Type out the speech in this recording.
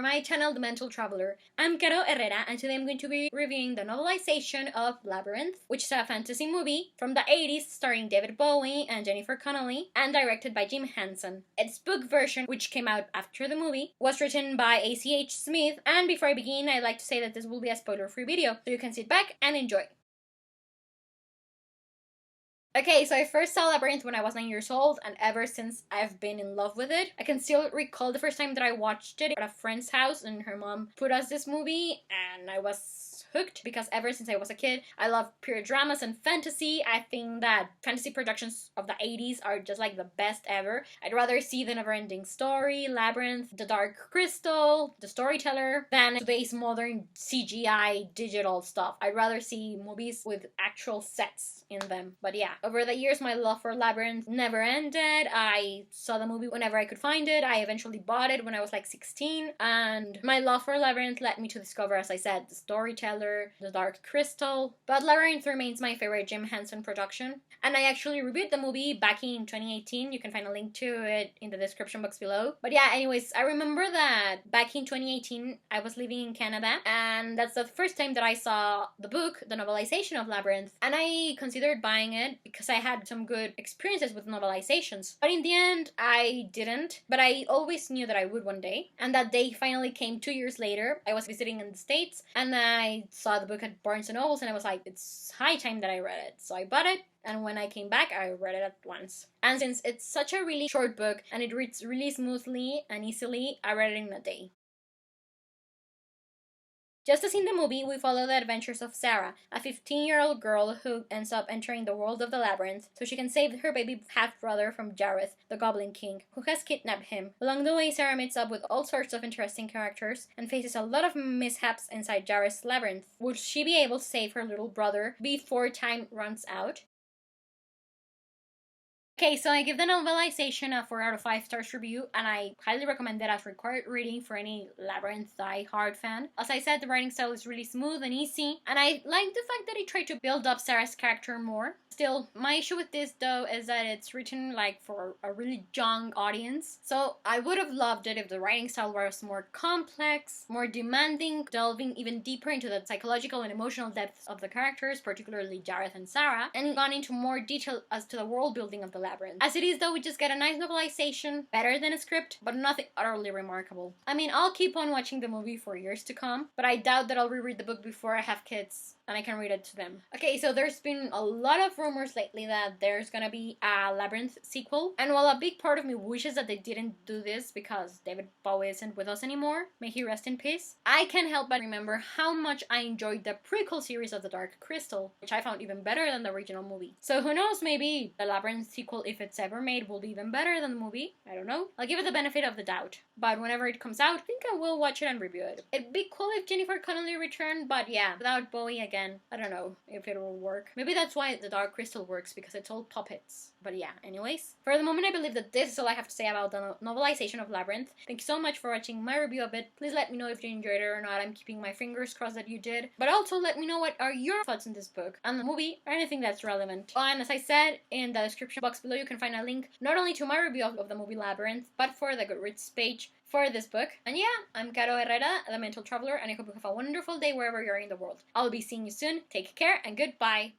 my channel, The Mental Traveler. I'm Caro Herrera, and today I'm going to be reviewing the novelization of Labyrinth, which is a fantasy movie from the 80s starring David Bowie and Jennifer Connelly, and directed by Jim Henson. Its book version, which came out after the movie, was written by A.C.H. Smith, and before I begin, I'd like to say that this will be a spoiler-free video, so you can sit back and enjoy. Okay, so I first saw Labyrinth when I was 9 years old, and ever since I've been in love with it. I can still recall the first time that I watched it at a friend's house, and her mom put us this movie, and I was hooked because ever since I was a kid, I love period dramas and fantasy. I think that fantasy productions of the 80s are just like the best ever. I'd rather see The Never-Ending Story, Labyrinth, The Dark Crystal, The Storyteller than today's modern CGI digital stuff. I'd rather see movies with actual sets in them. But yeah, over the years, my love for Labyrinth never ended. I saw the movie whenever I could find it. I eventually bought it when I was like 16, and my love for Labyrinth led me to discover, as I said, The Storyteller, The Dark Crystal. But Labyrinth remains my favorite Jim Henson production, and I actually reviewed the movie back in 2018. You can find a link to it in the description box below. But yeah, anyways, I remember that back in 2018, I was living in Canada, and that's the first time that I saw the book, the novelization of Labyrinth, and I considered buying it because I had some good experiences with novelizations. But in the end, I didn't, but I always knew that I would one day, and that day finally came 2 years later. I was visiting in the States, and I saw the book at Barnes & Nobles, and I was like, it's high time that I read it. So I bought it, and when I came back, I read it at once. And since it's such a really short book, and it reads really smoothly and easily, I read it in a day. Just as in the movie, we follow the adventures of Sarah, a 15-year-old girl who ends up entering the world of the Labyrinth so she can save her baby half-brother from Jareth, the Goblin King, who has kidnapped him. Along the way, Sarah meets up with all sorts of interesting characters and faces a lot of mishaps inside Jareth's labyrinth. Will she be able to save her little brother before time runs out? Okay, so I give the novelization a 4 out of 5 stars review, and I highly recommend it as required reading for any Labyrinth die-hard fan. As I said, the writing style is really smooth and easy, and I like the fact that it tried to build up Sarah's character more. Still, my issue with this though is that it's written like for a really young audience, so I would have loved it if the writing style was more complex, more demanding, delving even deeper into the psychological and emotional depths of the characters, particularly Jareth and Sarah, and gone into more detail as to the world building of the Labyrinth. As it is though, we just get a nice novelization, better than a script, but nothing utterly remarkable. I mean, I'll keep on watching the movie for years to come, but I doubt that I'll reread the book before I have kids and I can read it to them. Okay, so there's been a lot of rumors lately that there's gonna be a Labyrinth sequel, and while a big part of me wishes that they didn't do this because David Bowie isn't with us anymore, may he rest in peace, I can't help but remember how much I enjoyed the prequel series of The Dark Crystal, which I found even better than the original movie. So who knows, maybe the Labyrinth sequel, if it's ever made, will be even better than the movie. I don't know. I'll give it the benefit of the doubt. But whenever it comes out, I think I will watch it and review it. It'd be cool if Jennifer Connelly returned, but yeah, without Bowie again, I don't know if it will work. Maybe that's why The Dark Crystal works, because it's all puppets. But yeah, anyways. For the moment, I believe that this is all I have to say about the novelization of Labyrinth. Thank you so much for watching my review of it. Please let me know if you enjoyed it or not. I'm keeping my fingers crossed that you did. But also let me know what are your thoughts on this book, and the movie, or anything that's relevant. And as I said, in the description box below you can find a link not only to my review of the movie Labyrinth, but for the Goodreads page for this book. And yeah, I'm Caro Herrera, the Mental Traveler, and I hope you have a wonderful day wherever you're in the world. I'll be seeing you soon. Take care and goodbye.